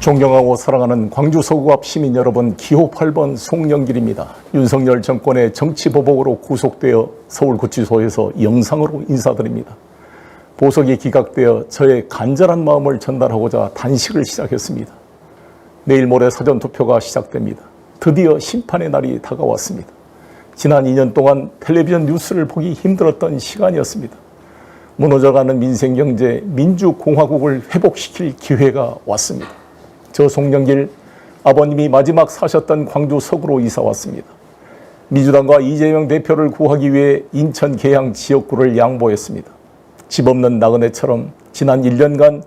존경하고 사랑하는 광주 서구 앞 시민 여러분, 기호 8번 송영길입니다. 윤석열 정권의 정치보복으로 구속되어 서울구치소에서 영상으로 인사드립니다. 보석이 기각되어 저의 간절한 마음을 전달하고자 단식을 시작했습니다. 내일 모레 사전투표가 시작됩니다. 드디어 심판의 날이 다가왔습니다. 지난 2년 동안 텔레비전 뉴스를 보기 힘들었던 시간이었습니다. 무너져가는 민생경제, 민주공화국을 회복시킬 기회가 왔습니다. 저 송영길 아버님이 마지막 사셨던 광주 서구로 이사 왔습니다. 민주당과 이재명 대표를 구하기 위해 인천 계양 지역구를 양보했습니다. 집 없는 나그네처럼 지난 1년간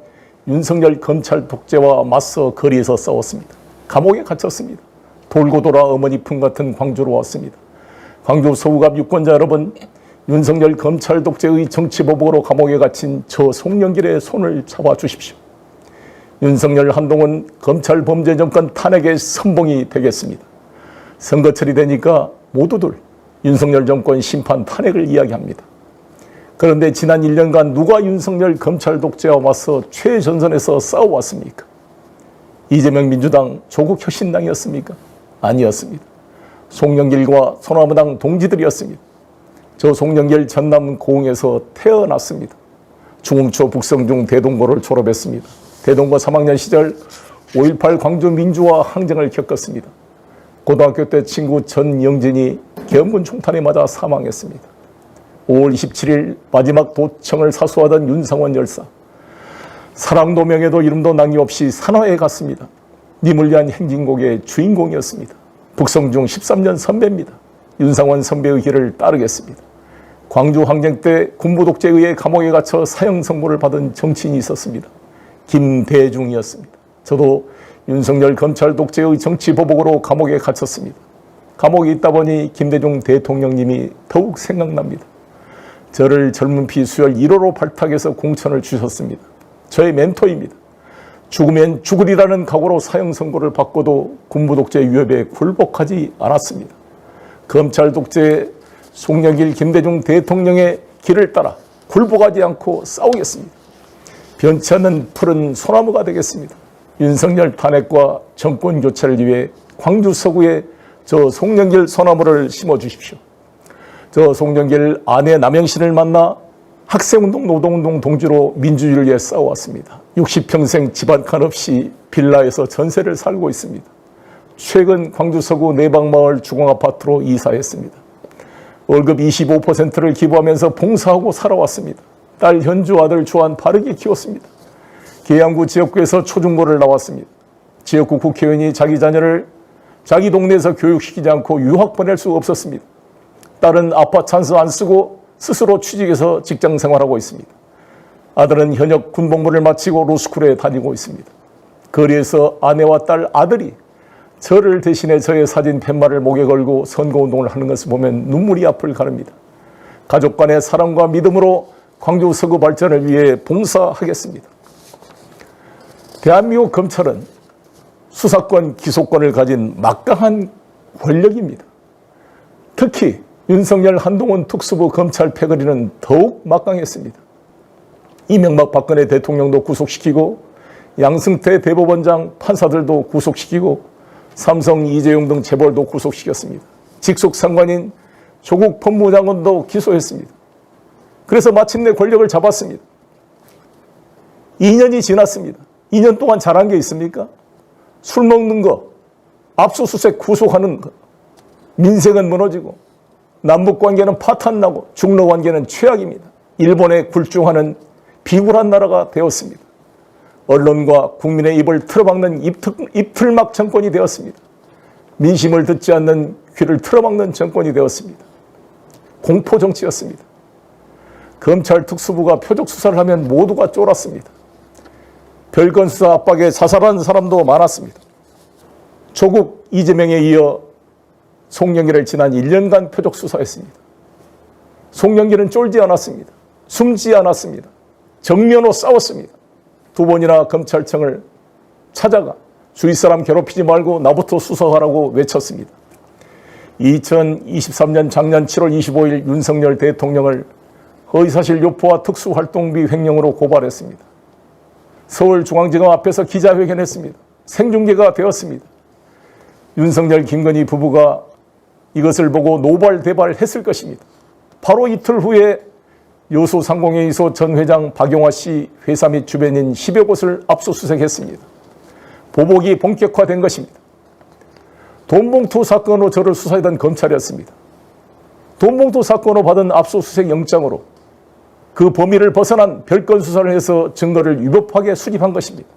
윤석열 검찰 독재와 맞서 거리에서 싸웠습니다. 감옥에 갇혔습니다. 돌고 돌아 어머니 품 같은 광주로 왔습니다. 광주 서구갑 유권자 여러분, 윤석열 검찰 독재의 정치보복으로 감옥에 갇힌 저 송영길의 손을 잡아주십시오. 윤석열 한동훈 검찰 범죄 정권 탄핵의 선봉이 되겠습니다. 선거철이 되니까 모두들 윤석열 정권 심판 탄핵을 이야기합니다. 그런데 지난 1년간 누가 윤석열 검찰 독재와 맞서 최전선에서 싸워왔습니까? 이재명 민주당 조국 혁신당이었습니까? 아니었습니다. 송영길과 소나무당 동지들이었습니다. 저 송영길 전남 고흥에서 태어났습니다. 중흥초 북성중 대동고를 졸업했습니다. 대동고 3학년 시절 5.18 광주 민주화 항쟁을 겪었습니다. 고등학교 때 친구 전영진이 계엄군 총탄에 맞아 사망했습니다. 5월 27일 마지막 도청을 사수하던 윤상원 열사. 사랑도 명예도 이름도 남김없이 산화에 갔습니다. 님을 위한 행진곡의 주인공이었습니다. 북성중 13년 선배입니다. 윤상원 선배의 길을 따르겠습니다. 광주 항쟁 때 군부 독재에 의해 감옥에 갇혀 사형 선고를 받은 정치인이 있었습니다. 김대중이었습니다. 저도 윤석열 검찰 독재의 정치 보복으로 감옥에 갇혔습니다. 감옥에 있다 보니 김대중 대통령님이 더욱 생각납니다. 저를 젊은 피 수혈 1호로 발탁해서 공천을 주셨습니다. 저의 멘토입니다. 죽으면 죽으리라는 각오로 사형 선고를 받고도 군부 독재 위협에 굴복하지 않았습니다. 검찰 독재 송영길 김대중 대통령의 길을 따라 굴복하지 않고 싸우겠습니다. 변치 않는 푸른 소나무가 되겠습니다. 윤석열 탄핵과 정권 교체를 위해 광주 서구에 저 송영길 소나무를 심어주십시오. 저 송영길 아내 남영신을 만나 학생운동, 노동운동 동지로 민주주의를 위해 싸워왔습니다. 60평생 집 한 칸 없이 빌라에서 전세를 살고 있습니다. 최근 광주 서구 내방마을 주공아파트로 이사했습니다. 월급 25%를 기부하면서 봉사하고 살아왔습니다. 딸 현주, 아들 주한 바르게 키웠습니다. 계양구 지역구에서 초중고를 나왔습니다. 지역구 국회의원이 자기 자녀를 자기 동네에서 교육시키지 않고 유학 보낼 수 없었습니다. 딸은 아파 찬스 안 쓰고 스스로 취직해서 직장 생활하고 있습니다. 아들은 현역 군복무를 마치고 로스쿨에 다니고 있습니다. 거리에서 아내와 딸, 아들이 저를 대신해 저의 사진 팻말을 목에 걸고 선거운동을 하는 것을 보면 눈물이 앞을 가릅니다. 가족 간의 사랑과 믿음으로 광주 서구 발전을 위해 봉사하겠습니다. 대한민국 검찰은 수사권, 기소권을 가진 막강한 권력입니다. 특히 윤석열 한동훈 특수부 검찰 패거리는 더욱 막강했습니다. 이명박 박근혜 대통령도 구속시키고 양승태 대법원장 판사들도 구속시키고 삼성 이재용 등 재벌도 구속시켰습니다. 직속 상관인 조국 법무장관도 기소했습니다. 그래서 마침내 권력을 잡았습니다. 2년이 지났습니다. 2년 동안 잘한 게 있습니까? 술 먹는 거, 압수수색 구속하는 거, 민생은 무너지고 남북관계는 파탄나고 중로관계는 최악입니다. 일본에 굴중하는 비굴한 나라가 되었습니다. 언론과 국민의 입을 틀어막는 입틀막 정권이 되었습니다. 민심을 듣지 않는 귀를 틀어막는 정권이 되었습니다. 공포정치였습니다. 검찰 특수부가 표적 수사를 하면 모두가 쫄았습니다. 별건 수사 압박에 자살한 사람도 많았습니다. 조국, 이재명에 이어 송영길을 지난 1년간 표적 수사했습니다. 송영길은 쫄지 않았습니다. 숨지 않았습니다. 정면으로 싸웠습니다. 2번이나 검찰청을 찾아가 주위 사람 괴롭히지 말고 나부터 수사하라고 외쳤습니다. 2023년 작년 7월 25일 윤석열 대통령을 허위사실 유포와 특수활동비 횡령으로 고발했습니다. 서울중앙지검 앞에서 기자회견했습니다. 생중계가 되었습니다. 윤석열, 김건희 부부가 이것을 보고 노발대발했을 것입니다. 바로 이틀 후에 요소 상공회의소 전 회장 박용화 씨 회사 및 주변인 10여 곳을 압수수색했습니다. 보복이 본격화된 것입니다. 돈봉투 사건으로 저를 수사하던 검찰이었습니다. 돈봉투 사건으로 받은 압수수색 영장으로 그 범위를 벗어난 별건 수사를 해서 증거를 위법하게 수집한 것입니다.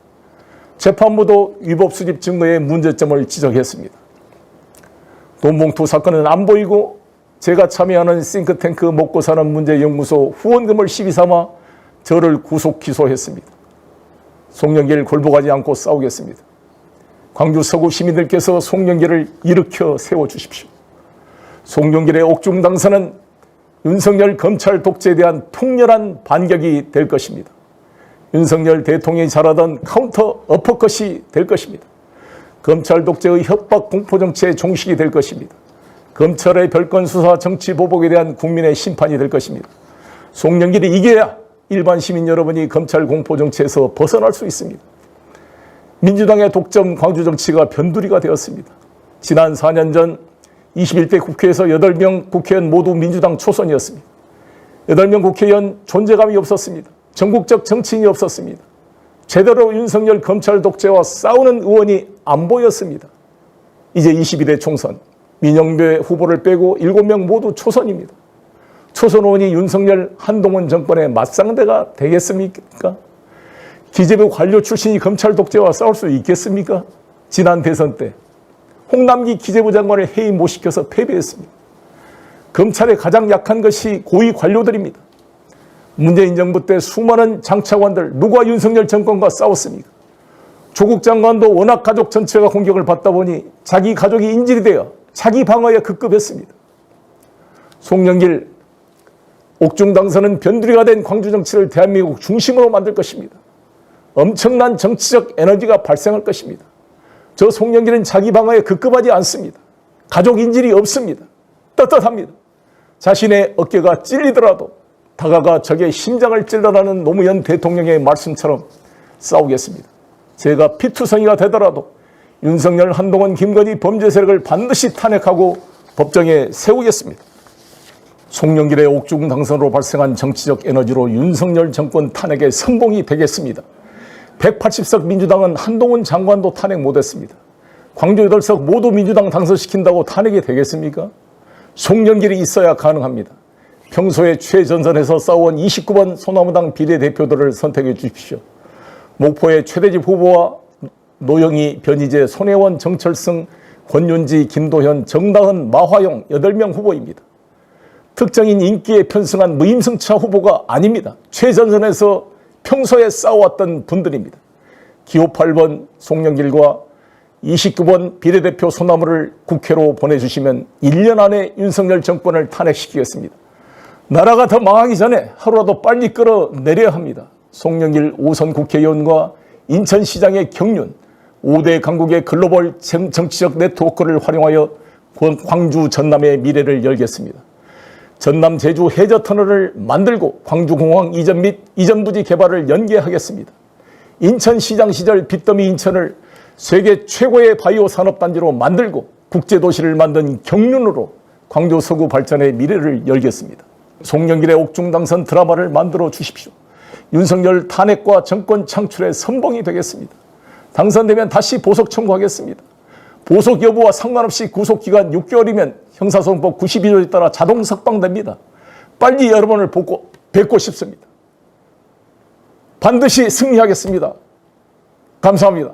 재판부도 위법 수집 증거의 문제점을 지적했습니다. 돈봉투 사건은 안 보이고 제가 참여하는 싱크탱크 먹고사는 문제연구소 후원금을 시비 삼아 저를 구속 기소했습니다. 송영길 굴복하지 않고 싸우겠습니다. 광주 서구 시민들께서 송영길을 일으켜 세워주십시오. 송영길의 옥중 당선은 윤석열 검찰 독재에 대한 통렬한 반격이 될 것입니다. 윤석열 대통령이 잘하던 카운터 어퍼컷이 될 것입니다. 검찰 독재의 협박 공포정치의 종식이 될 것입니다. 검찰의 별건 수사 정치 보복에 대한 국민의 심판이 될 것입니다. 송영길이 이겨야 일반 시민 여러분이 검찰 공포정치에서 벗어날 수 있습니다. 민주당의 독점 광주 정치가 변두리가 되었습니다. 지난 4년 전 21대 국회에서 8명 국회의원 모두 민주당 초선이었습니다. 8명 국회의원 존재감이 없었습니다. 전국적 정치인이 없었습니다. 제대로 윤석열 검찰 독재와 싸우는 의원이 안 보였습니다. 이제 21대 총선 민영배 후보를 빼고 7명 모두 초선입니다. 초선 의원이 윤석열 한동훈 정권의 맞상대가 되겠습니까? 기재부 관료 출신이 검찰 독재와 싸울 수 있겠습니까? 지난 대선 때 홍남기 기재부 장관을 해임 못 시켜서 패배했습니다. 검찰의 가장 약한 것이 고위 관료들입니다. 문재인 정부 때 수많은 장차관들 누가 윤석열 정권과 싸웠습니까? 조국 장관도 워낙 가족 전체가 공격을 받다 보니 자기 가족이 인질이 되어 자기 방어에 급급했습니다. 송영길 옥중 당선은 변두리가 된 광주 정치를 대한민국 중심으로 만들 것입니다. 엄청난 정치적 에너지가 발생할 것입니다. 저 송영길은 자기 방어에 급급하지 않습니다. 가족 인질이 없습니다. 떳떳합니다. 자신의 어깨가 찔리더라도 다가가 적의 심장을 찔러라는 노무현 대통령의 말씀처럼 싸우겠습니다. 제가 피투성이가 되더라도 윤석열, 한동훈, 김건희 범죄 세력을 반드시 탄핵하고 법정에 세우겠습니다. 송영길의 옥중 당선으로 발생한 정치적 에너지로 윤석열 정권 탄핵에 성공이 되겠습니다. 180석 민주당은 한동훈 장관도 탄핵 못했습니다. 광주 8석 모두 민주당 당선시킨다고 탄핵이 되겠습니까? 송영길이 있어야 가능합니다. 평소에 최전선에서 싸워온 29번 소나무당 비례대표들을 선택해 주십시오. 목포의 최대집 후보와 노영희, 변희재, 손혜원, 정철승, 권윤지, 김도현, 정다은, 마화용 8명 후보입니다. 특정인 인기에 편승한 무임승차 후보가 아닙니다. 최전선에서 평소에 싸워왔던 분들입니다. 기호 8번 송영길과 29번 비례대표 소나무를 국회로 보내주시면 1년 안에 윤석열 정권을 탄핵시키겠습니다. 나라가 더 망하기 전에 하루라도 빨리 끌어내려야 합니다. 송영길 5선 국회의원과 인천시장의 경륜, 5대 강국의 글로벌 정치적 네트워크를 활용하여 광주 전남의 미래를 열겠습니다. 전남 제주 해저터널을 만들고 광주공항 이전 및 이전부지 개발을 연계하겠습니다. 인천시장 시절 빚더미 인천을 세계 최고의 바이오 산업단지로 만들고 국제도시를 만든 경륜으로 광주 서구 발전의 미래를 열겠습니다. 송영길의 옥중 당선 드라마를 만들어 주십시오. 윤석열 탄핵과 정권 창출의 선봉이 되겠습니다. 당선되면 다시 보석 청구하겠습니다. 보석 여부와 상관없이 구속기간 6개월이면 형사소송법 92조에 따라 자동 석방됩니다. 빨리 여러분을 뵙고 싶습니다. 반드시 승리하겠습니다. 감사합니다.